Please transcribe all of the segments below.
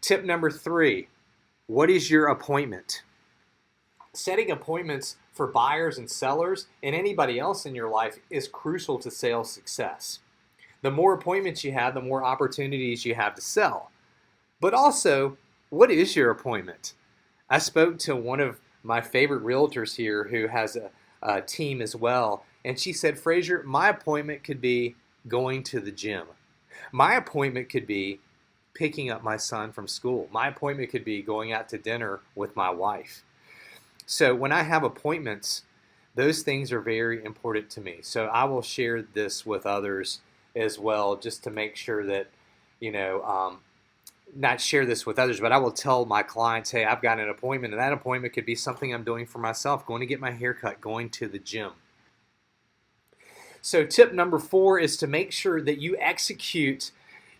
Tip number 3, what is your appointment? Setting appointments for buyers and sellers and anybody else in your life is crucial to sales success. The more appointments you have, the more opportunities you have to sell. But also, what is your appointment? I spoke to one of my favorite realtors here who has a team as well, and she said, Frazier, my appointment could be going to the gym. My appointment could be picking up my son from school. My appointment could be going out to dinner with my wife. So when I have appointments, those things are very important to me. So I will share this with others as well, just to make sure that, not share this with others, but I will tell my clients, hey, I've got an appointment, and that appointment could be something I'm doing for myself, going to get my hair cut, going to the gym. So tip number 4 is to make sure that you execute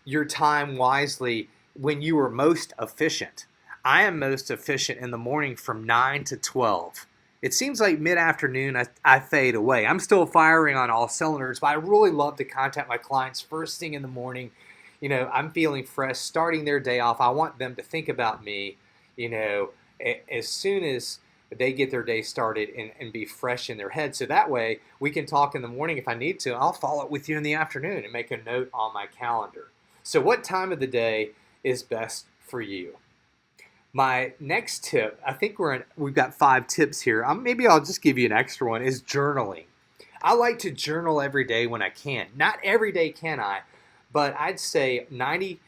your time wisely when you are most efficient. I am most efficient in the morning from 9 to 12. It seems like mid-afternoon I fade away. I'm still firing on all cylinders, but I really love to contact my clients first thing in the morning. I'm feeling fresh, starting their day off. I want them to think about me, as soon as they get their day started and be fresh in their head. So that way we can talk in the morning if I need to. I'll follow up with you in the afternoon and make a note on my calendar. So what time of the day is best for you? My next tip, I think we've got 5 tips here. Maybe I'll just give you an extra one, is journaling. I like to journal every day when I can. Not every day can I, but I'd say 95%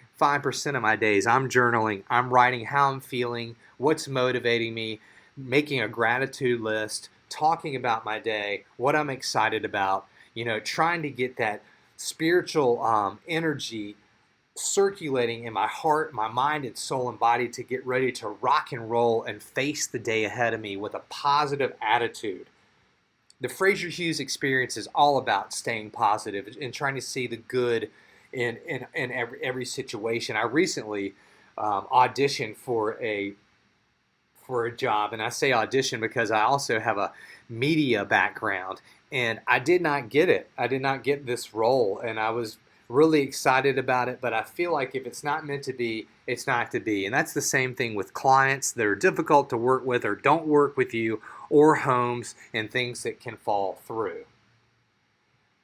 of my days I'm journaling. I'm writing how I'm feeling, what's motivating me, making a gratitude list, talking about my day, what I'm excited about, trying to get that spiritual energy circulating in my heart, my mind, and soul and body to get ready to rock and roll and face the day ahead of me with a positive attitude. The Frazier Hughes experience is all about staying positive and trying to see the good in every situation. I recently auditioned for a job, and I say audition because I also have a media background, and I did not get it. I did not get this role, and I was really excited about it, but I feel like if it's not meant to be, it's not to be. And that's the same thing with clients that are difficult to work with or don't work with you, or homes and things that can fall through.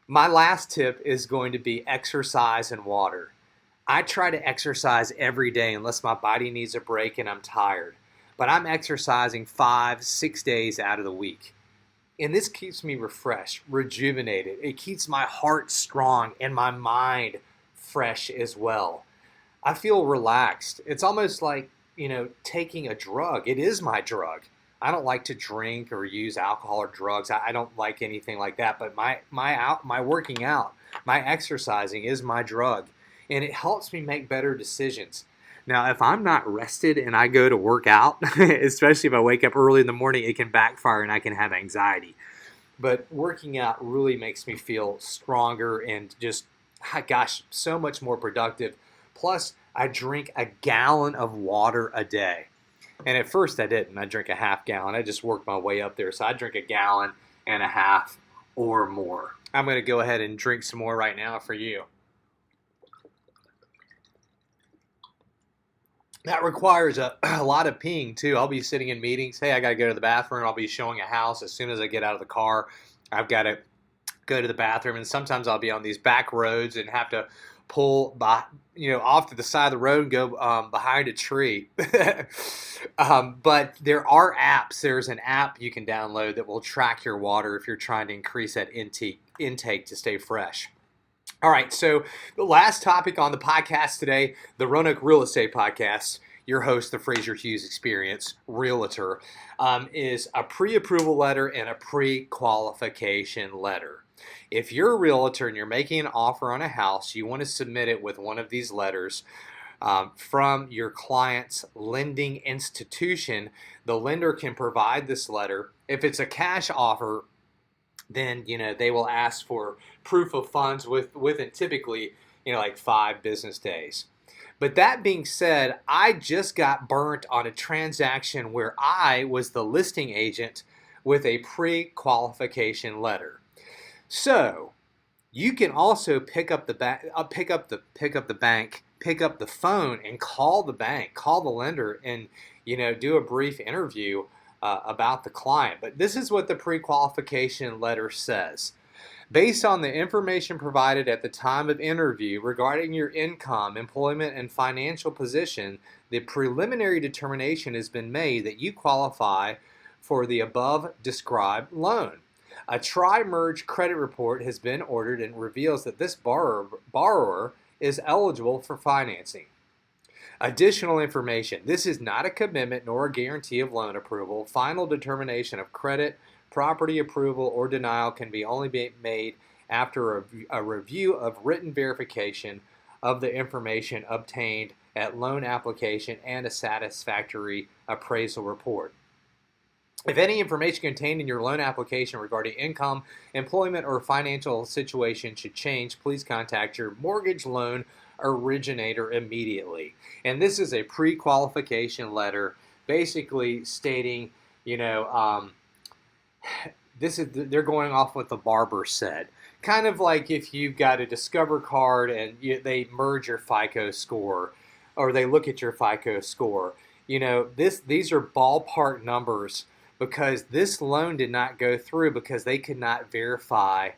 My last tip is going to be exercise and water. I try to exercise every day unless my body needs a break and I'm tired. But I'm exercising 5-6 days out of the week. And this keeps me refreshed, rejuvenated. It keeps my heart strong and my mind fresh as well. I feel relaxed. It's almost like, taking a drug. It is my drug. I don't like to drink or use alcohol or drugs. I don't like anything like that. But my working out, my exercising is my drug. And it helps me make better decisions. Now, if I'm not rested and I go to work out, especially if I wake up early in the morning, it can backfire and I can have anxiety. But working out really makes me feel stronger and just, so much more productive. Plus, I drink a gallon of water a day. And at first I didn't. I drink a half gallon. I just worked my way up there. So I drink a gallon and a half or more. I'm going to go ahead and drink some more right now for you. That requires a lot of peeing too. I'll be sitting in meetings. Hey, I got to go to the bathroom. I'll be showing a house. As soon as I get out of the car, I've got to go to the bathroom. And sometimes I'll be on these back roads and have to pull off to the side of the road and go behind a tree. But there are apps. There's an app you can download that will track your water if you're trying to increase that intake to stay fresh. All right, so the last topic on the podcast today, the Roanoke Real Estate Podcast, your host, the Frazier Hughes Experience, Realtor, is a pre-approval letter and a pre-qualification letter. If you're a realtor and you're making an offer on a house, you want to submit it with one of these letters from your client's lending institution. The lender can provide this letter. If it's a cash offer, then they will ask for proof of funds within typically like 5 business days. But that being said, I just got burnt on a transaction where I was the listing agent with a pre-qualification letter. So you can also pick up the bank pick up the phone and call the bank, call the lender, and do a brief interview about the client. But this is what the pre-qualification letter says. Based on the information provided at the time of interview regarding your income, employment, and financial position, the preliminary determination has been made that you qualify for the above described loan. A tri-merge credit report has been ordered and reveals that this borrower is eligible for financing. Additional information. This is not a commitment nor a guarantee of loan approval. Final determination of credit, property approval, or denial can only be made after a review of written verification of the information obtained at loan application and a satisfactory appraisal report. If any information contained in your loan application regarding income, employment, or financial situation should change, please contact your mortgage loan originator immediately. And this is a pre-qualification letter basically stating, they're going off what the barber said. Kind of like if you've got a Discover card and they merge your FICO score, or they look at your FICO score. These are ballpark numbers because this loan did not go through because they could not verify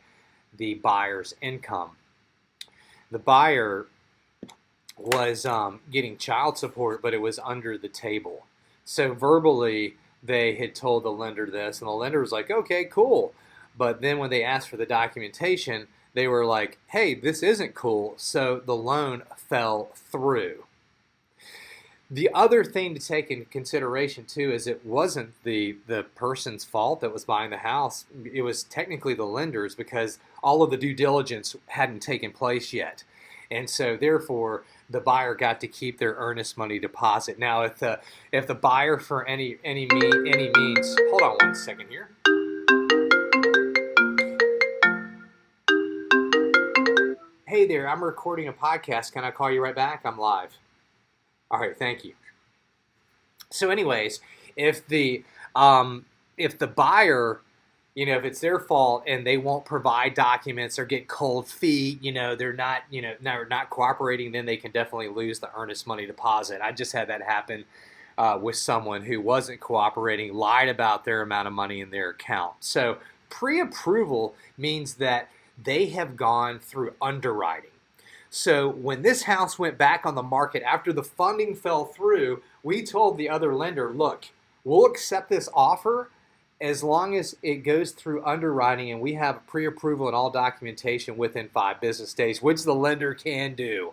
the buyer's income. The buyer was getting child support, but it was under the table. So verbally, they had told the lender this, and the lender was like, okay, cool. But then when they asked for the documentation, they were like, hey, this isn't cool. So the loan fell through. The other thing to take into consideration, too, is it wasn't the person's fault that was buying the house. It was technically the lender's because all of the due diligence hadn't taken place yet. And so, therefore, the buyer got to keep their earnest money deposit. Now, if the buyer for any means, hold on one second here. Hey there, I'm recording a podcast. Can I call you right back? I'm live. All right, thank you. So, anyways, if the buyer, if it's their fault and they won't provide documents or get cold feet, they're not cooperating, then they can definitely lose the earnest money deposit. I just had that happen with someone who wasn't cooperating, lied about their amount of money in their account. So pre-approval means that they have gone through underwriting. So when this house went back on the market after the funding fell through, we told the other lender, look, we'll accept this offer as long as it goes through underwriting and we have pre-approval and all documentation within 5 business days, which the lender can do.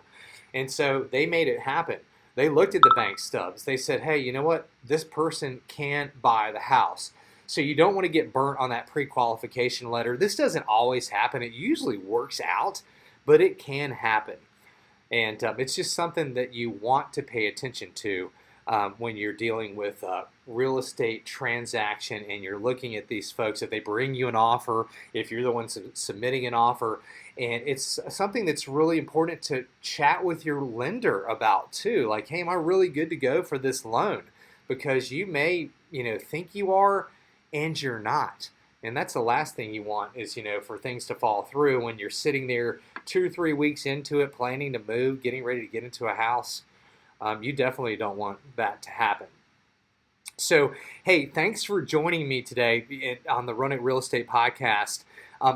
And so they made it happen. They looked at the bank stubs. They said, hey, you know what? This person can buy the house. So you don't want to get burnt on that pre-qualification letter. This doesn't always happen. It usually works out, but it can happen. And it's just something that you want to pay attention to when you're dealing with a real estate transaction and you're looking at these folks. If they bring you an offer, if you're the one submitting an offer, and it's something that's really important to chat with your lender about too. Like, hey, am I really good to go for this loan? Because you may, think you are and you're not. And that's the last thing you want is, for things to fall through when you're sitting there 2 or 3 weeks into it, planning to move, getting ready to get into a house. You definitely don't want that to happen. So, hey, thanks for joining me today on the Roanoke Real Estate Podcast.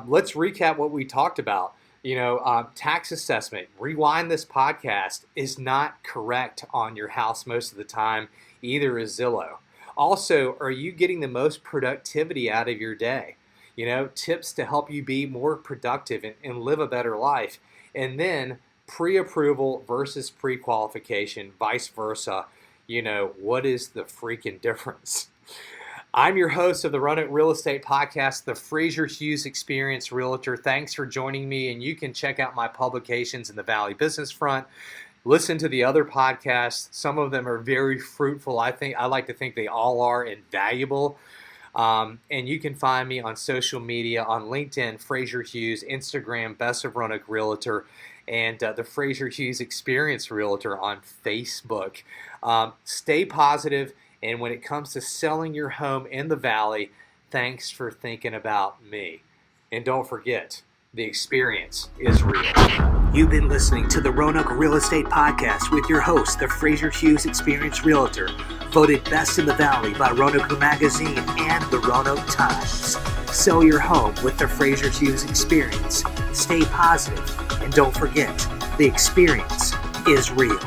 Let's recap what we talked about. Tax assessment. Rewind this podcast is not correct on your house most of the time. Either is Zillow. Also, are you getting the most productivity out of your day? Tips to help you be more productive and live a better life. And then pre-approval versus pre-qualification, vice versa. What is the freaking difference? I'm your host of the Roanoke Real Estate Podcast, the Frazier Hughes Experienced Realtor. Thanks for joining me, and you can check out my publications in the Valley Business Front. Listen to the other podcasts. Some of them are very fruitful. I like to think they all are, and valuable. And you can find me on social media, on LinkedIn, Frazier Hughes, Instagram, Best of Roanoke Realtor, and the Frazier Hughes Experienced Realtor on Facebook. Stay positive, and when it comes to selling your home in the Valley, thanks for thinking about me. And don't forget, the experience is real. You've been listening to the Roanoke Real Estate Podcast with your host, the Frazier Hughes Experienced Realtor, voted Best in the Valley by Roanoke Magazine and the Roanoke Times. Sell your home with the Frazier Hughes Experience. Stay positive, and don't forget, the experience is real.